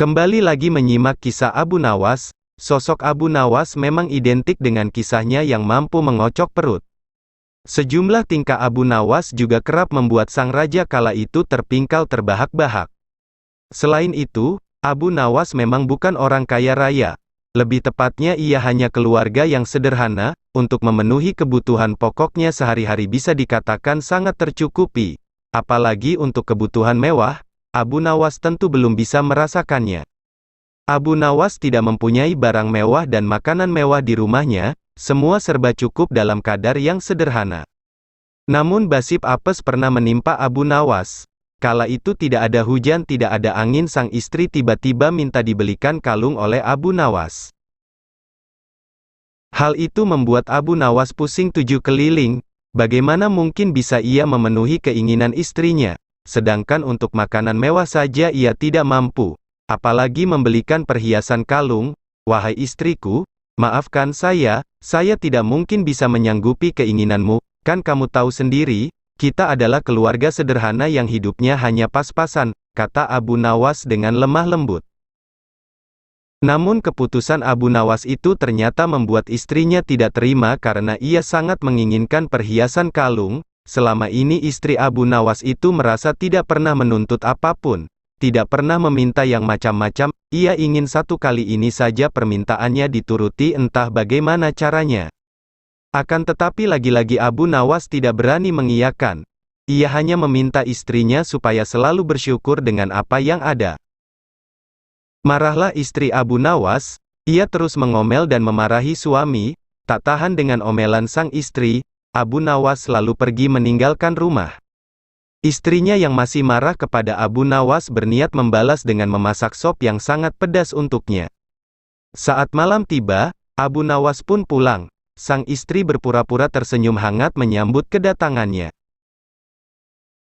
Kembali lagi menyimak kisah Abu Nawas. Sosok Abu Nawas memang identik dengan kisahnya yang mampu mengocok perut. Sejumlah tingkah Abu Nawas juga kerap membuat sang raja kala itu terpingkal terbahak-bahak. Selain itu, Abu Nawas memang bukan orang kaya raya. Lebih tepatnya ia hanya keluarga yang sederhana, untuk memenuhi kebutuhan pokoknya sehari-hari bisa dikatakan sangat tercukupi. Apalagi untuk kebutuhan mewah, Abu Nawas tentu belum bisa merasakannya. Abu Nawas tidak mempunyai barang mewah dan makanan mewah di rumahnya, semua serba cukup dalam kadar yang sederhana. Namun basib apes pernah menimpa Abu Nawas. Kala itu tidak ada hujan, tidak ada angin, sang istri tiba-tiba minta dibelikan kalung oleh Abu Nawas. Hal itu membuat Abu Nawas pusing tujuh keliling. Bagaimana mungkin bisa ia memenuhi keinginan istrinya? Sedangkan untuk makanan mewah saja ia tidak mampu, apalagi membelikan perhiasan kalung. Wahai istriku, maafkan saya tidak mungkin bisa menyanggupi keinginanmu, kan kamu tahu sendiri, kita adalah keluarga sederhana yang hidupnya hanya pas-pasan, kata Abu Nawas dengan lemah lembut. Namun keputusan Abu Nawas itu ternyata membuat istrinya tidak terima karena ia sangat menginginkan perhiasan kalung. Selama ini istri Abu Nawas itu merasa tidak pernah menuntut apapun, tidak pernah meminta yang macam-macam, ia ingin satu kali ini saja permintaannya dituruti entah bagaimana caranya. Akan tetapi lagi-lagi Abu Nawas tidak berani mengiyakan. Ia hanya meminta istrinya supaya selalu bersyukur dengan apa yang ada. Marahlah istri Abu Nawas, ia terus mengomel dan memarahi suami. Tak tahan dengan omelan sang istri, Abu Nawas lalu pergi meninggalkan rumah. Istrinya yang masih marah kepada Abu Nawas berniat membalas dengan memasak sop yang sangat pedas untuknya. Saat malam tiba, Abu Nawas pun pulang. Sang istri berpura-pura tersenyum hangat menyambut kedatangannya.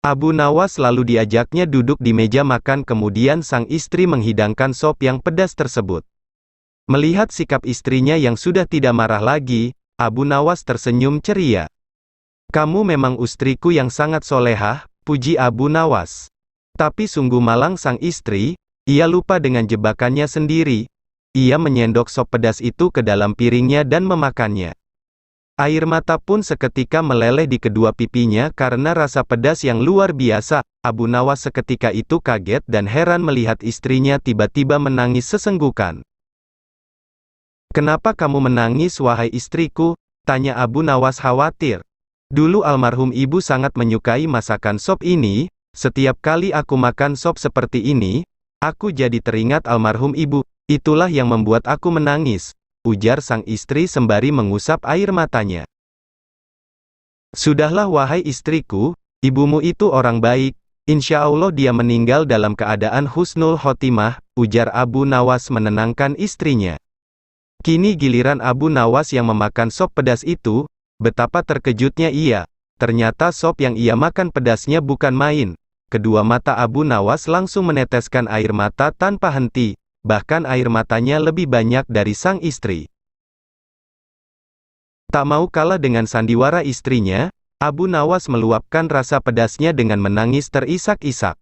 Abu Nawas lalu diajaknya duduk di meja makan, kemudian sang istri menghidangkan sop yang pedas tersebut. Melihat sikap istrinya yang sudah tidak marah lagi, Abu Nawas tersenyum ceria. Kamu memang istriku yang sangat solehah, puji Abu Nawas. Tapi sungguh malang sang istri, ia lupa dengan jebakannya sendiri. Ia menyendok sop pedas itu ke dalam piringnya dan memakannya. Air mata pun seketika meleleh di kedua pipinya karena rasa pedas yang luar biasa. Abu Nawas seketika itu kaget dan heran melihat istrinya tiba-tiba menangis sesenggukan. Kenapa kamu menangis wahai istriku? Tanya Abu Nawas khawatir. Dulu almarhum ibu sangat menyukai masakan sop ini, setiap kali aku makan sop seperti ini, aku jadi teringat almarhum ibu, itulah yang membuat aku menangis, ujar sang istri sembari mengusap air matanya. Sudahlah wahai istriku, ibumu itu orang baik, insya Allah dia meninggal dalam keadaan husnul khotimah, ujar Abu Nawas menenangkan istrinya. Kini giliran Abu Nawas yang memakan sop pedas itu. Betapa terkejutnya ia, ternyata sop yang ia makan pedasnya bukan main. Kedua mata Abu Nawas langsung meneteskan air mata tanpa henti, bahkan air matanya lebih banyak dari sang istri. Tak mau kalah dengan sandiwara istrinya, Abu Nawas meluapkan rasa pedasnya dengan menangis terisak-isak.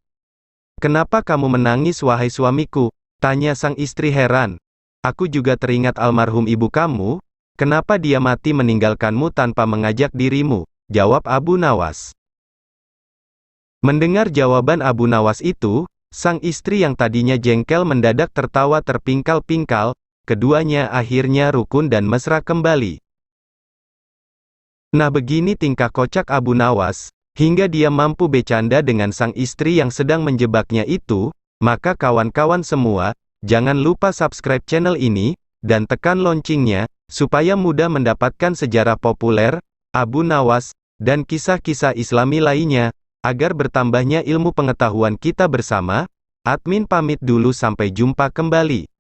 Kenapa kamu menangis wahai suamiku? Tanya sang istri heran. Aku juga teringat almarhum ibu kamu. Kenapa dia mati meninggalkanmu tanpa mengajak dirimu? Jawab Abu Nawas. Mendengar jawaban Abu Nawas itu, sang istri yang tadinya jengkel mendadak tertawa terpingkal-pingkal, keduanya akhirnya rukun dan mesra kembali. Nah begini tingkah kocak Abu Nawas, hingga dia mampu bercanda dengan sang istri yang sedang menjebaknya itu. Maka kawan-kawan semua, jangan lupa subscribe channel ini, dan tekan loncengnya, supaya mudah mendapatkan sejarah populer, Abu Nawas, dan kisah-kisah Islami lainnya, agar bertambahnya ilmu pengetahuan kita bersama. Admin pamit dulu, sampai jumpa kembali.